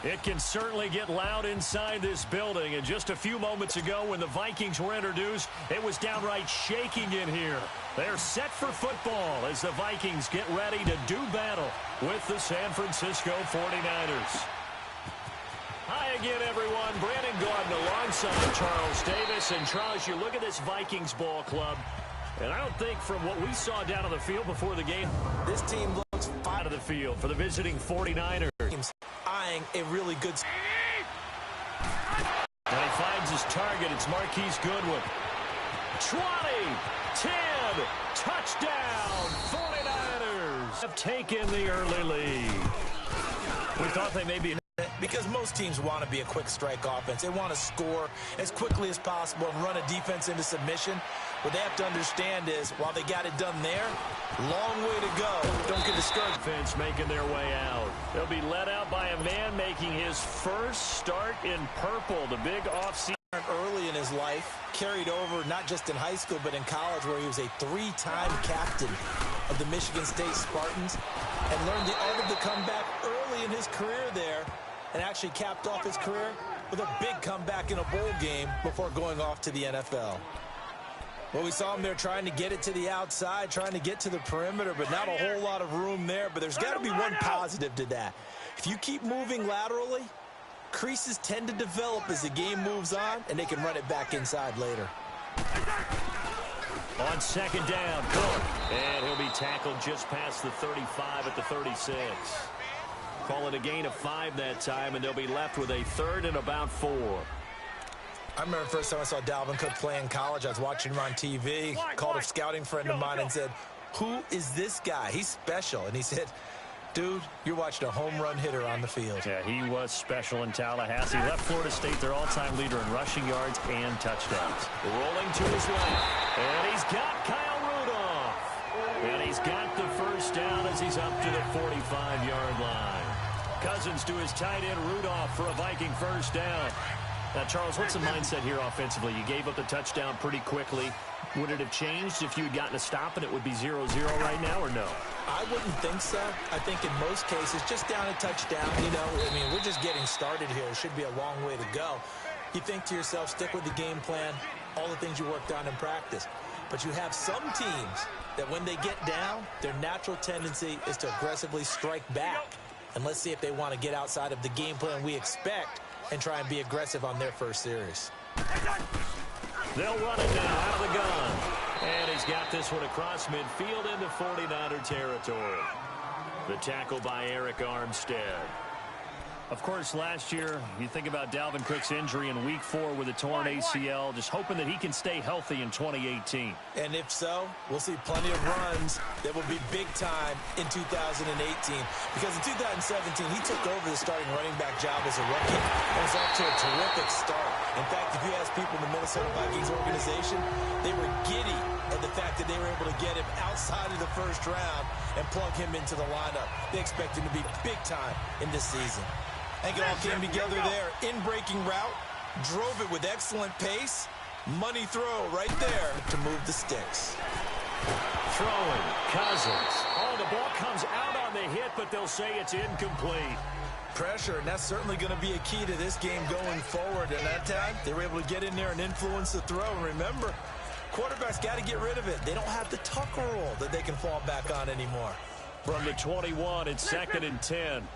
It can certainly get loud inside this building. And just a few moments ago when the Vikings were introduced, it was downright shaking in here. They're set for football as the Vikings get ready to do battle with the San Francisco 49ers. Hi again, everyone. Brandon Gaudin alongside Charles Davis. And Charles, you look at this Vikings ball club, and I don't think from what we saw down on the field before the game, this team looks out of the field for the visiting 49ers. Eyeing a really good. And he finds his target. It's Marquise Goodwin. 20, 10, touchdown, 49ers have taken the early lead. We thought they may be... Because most teams want to be a quick strike offense. They want to score as quickly as possible and run a defense into submission. What they have to understand is, while they got it done there, long way to go. Don't get discouraged. Defense making their way out. They'll be led out by a man making his first start in purple. The big offseason. Early in his life, carried over not just in high school, but in college, where he was a three-time captain of the Michigan State Spartans and learned the art of the comeback early in his career there, and actually capped off his career with a big comeback in a bowl game before going off to the NFL. Well, we saw him there trying to get it to the outside, trying to get to the perimeter, but not a whole lot of room there. But there's got to be one positive to that. If you keep moving laterally, creases tend to develop as the game moves on, and they can run it back inside later. On second down, Cook. And he'll be tackled just past the 35 at the 36. Call it a gain of 5 that time, and they'll be left with a third and about 4. I remember the first time I saw Dalvin Cook play in college. I was watching him on TV, called a scouting friend of mine and said, "Who is this guy? He's special." And he said, "Dude, you're watching a home run hitter on the field." Yeah, he was special in Tallahassee. Left Florida State their all-time leader in rushing yards and touchdowns. Rolling to his left, and he's got Kyle Rudolph. And he's got the first down as he's up to the 45-yard line. Cousins to his tight end Rudolph for a Viking first down. Now, Charles, what's the mindset here offensively? You gave up the touchdown pretty quickly. Would it have changed if you had gotten a stop and it would be 0-0 right now, or no? I wouldn't think so. I think in most cases, just down a touchdown, I mean, we're just getting started here. It should be a long way to go. You think to yourself, stick with the game plan, all the things you worked on in practice. But you have some teams that when they get down, their natural tendency is to aggressively strike back. And let's see if they want to get outside of the game plan we expect and try and be aggressive on their first series. They'll run it now out of the gun. And he's got this one across midfield into 49er territory. The tackle by Eric Armstead. Of course, last year, you think about Dalvin Cook's injury in Week 4 with a torn ACL, just hoping that he can stay healthy in 2018. And if so, we'll see plenty of runs that will be big time in 2018. Because in 2017, he took over the starting running back job as a rookie and was off to a terrific start. In fact, if you ask people in the Minnesota Vikings organization, they were giddy at the fact that they were able to get him outside of the first round and plug him into the lineup. They expect him to be big time in this season. I think it all came together there. In-breaking route, drove it with excellent pace. Money throw right there to move the sticks. Throwing, Cousins. Oh, the ball comes out on the hit, but they'll say it's incomplete. Pressure, and that's certainly going to be a key to this game going forward. And that time, they were able to get in there and influence the throw. And remember, quarterbacks got to get rid of it. They don't have the tucker roll that they can fall back on anymore. From the 21, it's second and 10.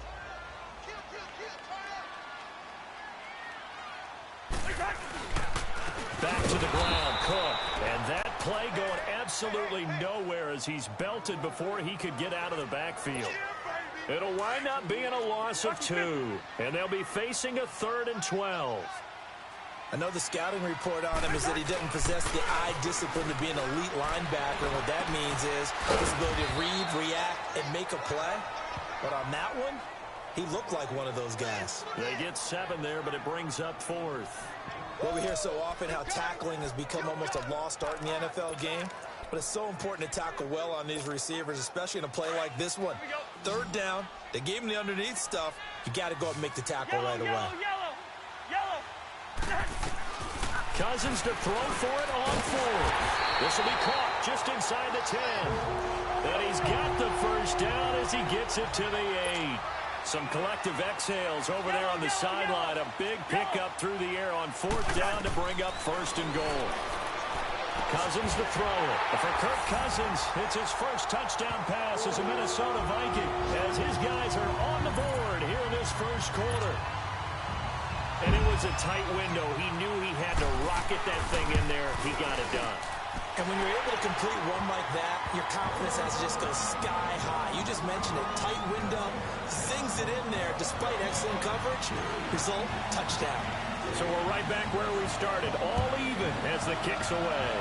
Back to the ground, Cook. And that play going absolutely nowhere as he's belted before he could get out of the backfield. It'll wind up being a loss of 2. And they'll be facing a 3rd and 12. I know the scouting report on him is that he doesn't possess the eye discipline to be an elite linebacker. And what that means is his ability to read, react, and make a play. But on that one, he looked like one of those guys. They get 7 there, but it brings up 4th. Well, we hear so often how tackling has become almost a lost art in the NFL game. But it's so important to tackle well on these receivers, especially in a play like this one. 3rd down, they gave him the underneath stuff. You got to go and make the tackle right away. Cousins to throw for it on 4th. This will be caught just inside the 10. And he's got the first down as he gets it to the 8. Some collective exhales over there on the sideline. A big pickup through the air on 4th down to bring up 1st and goal. Cousins to throw it. For Kirk Cousins, it's his first touchdown pass as a Minnesota Viking, as his guys are on the board here in this first quarter. And it was a tight window. He knew he had to rocket that thing in there. He got it done. And when you're able to complete one like that, your confidence has to just go sky high. You just mentioned it. Tight window, sings it in there despite excellent coverage. Result, touchdown. So we're right back where we started, all even as the kick's away.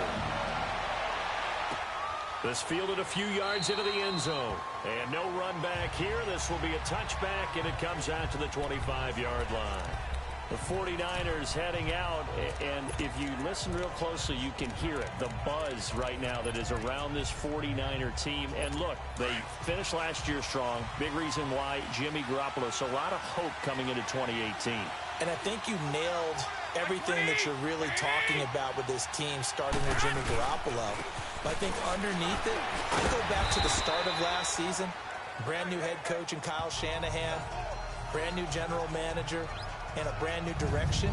This fielded a few yards into the end zone. And no run back here. This will be a touchback, and it comes out to the 25-yard line. The 49ers heading out, and if you listen real closely, you can hear it, the buzz right now that is around this 49er team. And look, they finished last year strong. Big reason why, Jimmy Garoppolo. So a lot of hope coming into 2018. And I think you nailed everything that you're really talking about with this team, starting with Jimmy Garoppolo. But I think underneath it, I go back to the start of last season. Brand new head coach in Kyle Shanahan, brand new general manager, and a brand new direction,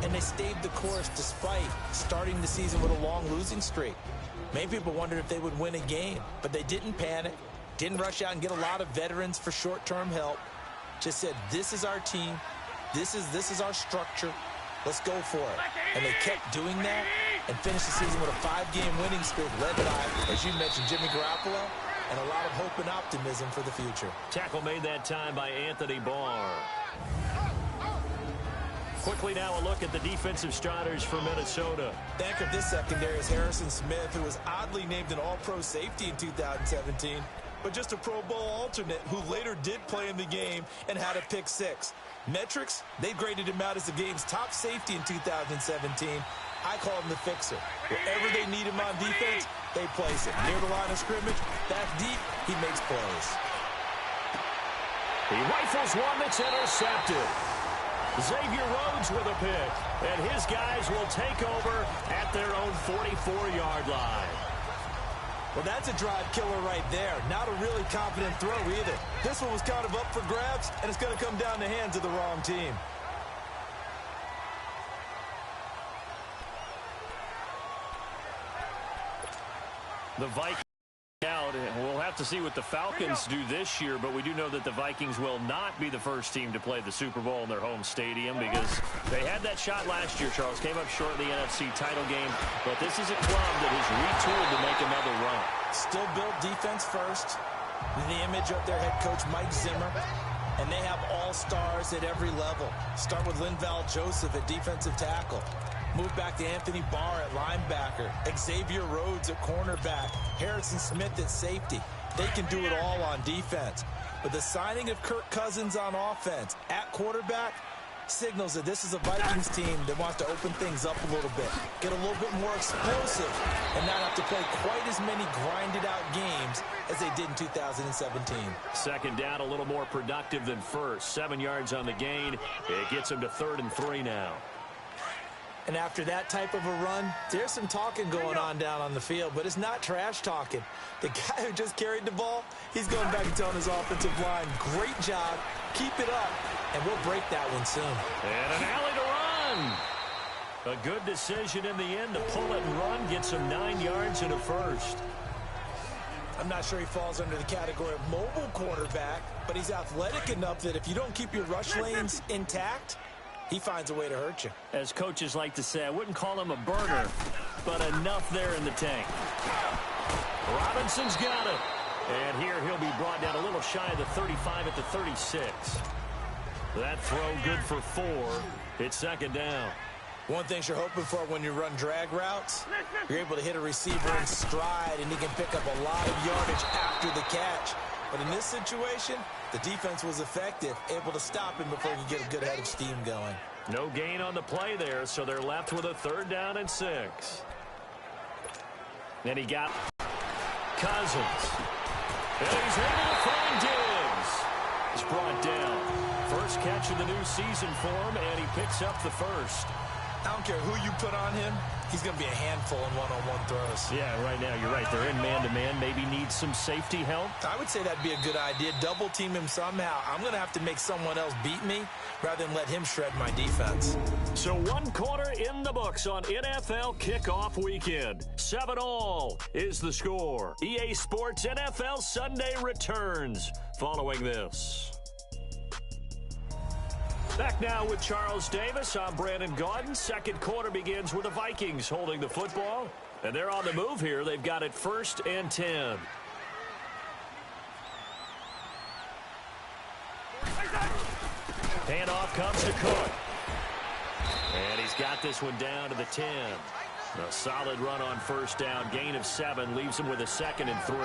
and they stayed the course despite starting the season with a long losing streak. Many people wondered if they would win a game, but they didn't panic, didn't rush out and get a lot of veterans for short-term help. Just said, this is our team, this is our structure, let's go for it. And they kept doing that and finished the season with a 5-game winning streak led by, as you mentioned, Jimmy Garoppolo, and a lot of hope and optimism for the future. Tackle made that time by Anthony Barr. Quickly now a look at the defensive starters for Minnesota. The anchor of this secondary is Harrison Smith, who was oddly named an all-pro safety in 2017, but just a Pro Bowl alternate who later did play in the game and had a pick 6. Metrics, they graded him out as the game's top safety in 2017. I call him the fixer. Wherever they need him on defense, they place him. Near the line of scrimmage, back deep, he makes plays. He rifles one that's intercepted. Xavier Rhodes with a pick, and his guys will take over at their own 44-yard line. Well, that's a drive killer right there. Not a really confident throw either. This one was kind of up for grabs, and it's going to come down the hands of the wrong team. The Vikings out, and we'll have to see what the Falcons do this year, but we do know that the Vikings will not be the first team to play the Super Bowl in their home stadium because they had that shot last year, Charles. Came up short in the NFC title game, but this is a club that has retooled to make another run. Still built defense first. The image of their head coach, Mike Zimmer, and they have all-stars at every level. Start with Linval Joseph at defensive tackle. Move back to Anthony Barr at linebacker. Xavier Rhodes at cornerback. Harrison Smith at safety. They can do it all on defense. But the signing of Kirk Cousins on offense at quarterback signals that this is a Vikings team that wants to open things up a little bit, get a little bit more explosive, and not have to play quite as many grinded-out games as they did in 2017. Second down, a little more productive than first. 7 yards on the gain. It gets them to 3rd and 3 now. And after that type of a run, there's some talking going on down on the field, but it's not trash talking. The guy who just carried the ball, he's going back and telling his offensive line, great job, keep it up, and we'll break that one soon. And an alley to run. A good decision in the end to pull it and run, gets him 9 yards and a first. I'm not sure he falls under the category of mobile quarterback, but he's athletic enough that if you don't keep your rush lanes intact, he finds a way to hurt you. As coaches like to say, I wouldn't call him a burner, but enough there in the tank. Robinson's got it. And here he'll be brought down a little shy of the 35 at the 36. That throw good for 4. It's second down. One thing you're hoping for when you run drag routes, you're able to hit a receiver in stride, and he can pick up a lot of yardage after the catch. But in this situation, the defense was effective, able to stop him before he could get a good head of steam going. No gain on the play there, so they're left with a 3rd down and 6. Then he got Cousins. And he's able to find Diggs. He's brought down. First catch of the new season for him, and he picks up the first. I don't care who you put on him. He's going to be a handful in one-on-one throws. Yeah, right now, you're right. They're in man-to-man. Maybe need some safety help. I would say that'd be a good idea. Double team him somehow. I'm going to have to make someone else beat me rather than let him shred my defense. So 1 quarter in the books on NFL kickoff weekend. 7-all is the score. EA Sports NFL Sunday returns following this. Back now with Charles Davis. I'm Brandon Gaudin. Second quarter begins with the Vikings holding the football. And they're on the move here. They've got it 1st and 10. Handoff comes to Cook. And he's got this one down to the 10. A solid run on 1st down. Gain of 7 leaves him with a 2nd and 3.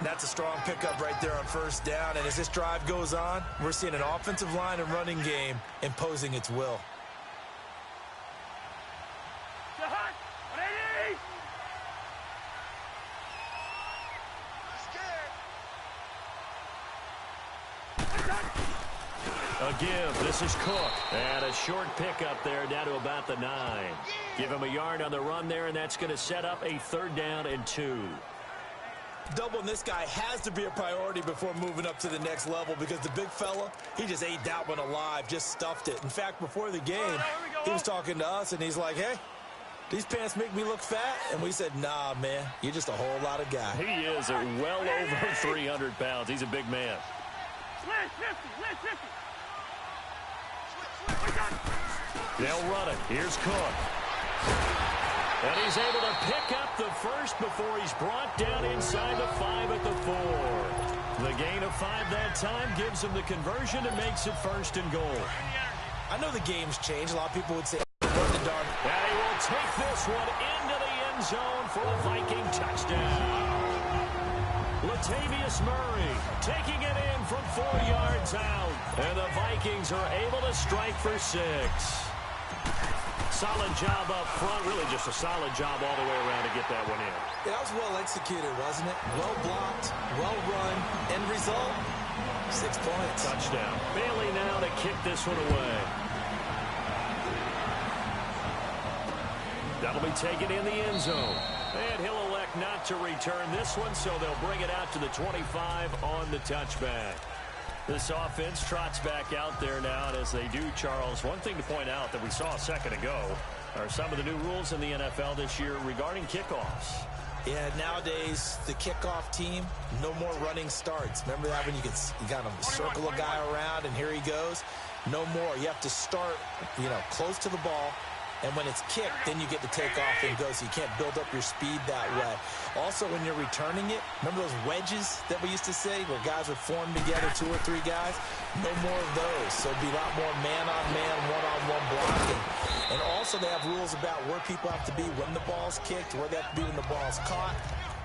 That's a strong pickup right there on 1st down. And as this drive goes on, we're seeing an offensive line and running game imposing its will. A give. This is Cook. And a short pickup there down to about the 9. Give him a yard on the run there, and that's going to set up a 3rd down and 2. Doubling this guy has to be a priority before moving up to the next level because the big fella, he just ate that one alive, just stuffed it. In fact, before the game, he was talking to us, and he's like, hey, these pants make me look fat? And we said, nah, man, you're just a whole lot of guy. He is well over 300 pounds. He's a big man. They'll run it. Here's Cook. And he's able to pick up the first before he's brought down inside the 5 at the 4. The gain of 5 that time gives him the conversion and makes it 1st and goal. I know the game's changed. A lot of people would say, run the dog. And he will take this one into the end zone for a Viking touchdown. Latavius Murray taking it in from 4 yards out. And the Vikings are able to strike for 6. Solid job up front. Really just a solid job all the way around to get that one in. Yeah, that was well executed, wasn't it? Well blocked, well run. End result, 6 points. Touchdown. Bailey now to kick this one away. That'll be taken in the end zone. And he'll elect not to return this one, so they'll bring it out to the 25 on the touchback. This offense trots back out there now, and as they do, Charles, one thing to point out that we saw a second ago are some of the new rules in the NFL this year regarding kickoffs. Yeah, nowadays, the kickoff team, no more running starts. Remember that when you got to circle a guy around, and here he goes? No more. You have to start, close to the ball. And when it's kicked, then you get to take off and go, so you can't build up your speed that way. Also, when you're returning it, remember those wedges that we used to say where guys would form together, 2 or 3 guys? No more of those. So it'd be a lot more man-on-man, one-on-one blocking. And also, they have rules about where people have to be when the ball's kicked, where they have to be when the ball's caught.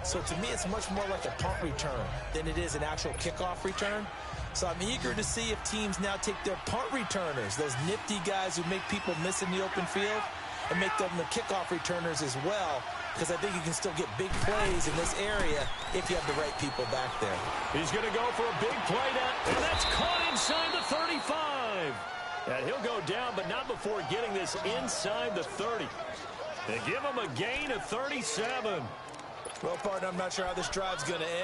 So to me, it's much more like a punt return than it is an actual kickoff return. So I'm eager to see if teams now take their punt returners, those nifty guys who make people miss in the open field, and make them the kickoff returners as well, because I think you can still get big plays in this area if you have the right people back there. He's going to go for a big play down, and that's caught inside the 35. And he'll go down, but not before getting this inside the 30. They give him a gain of 37. Well, partner, I'm not sure how this drive's going to end.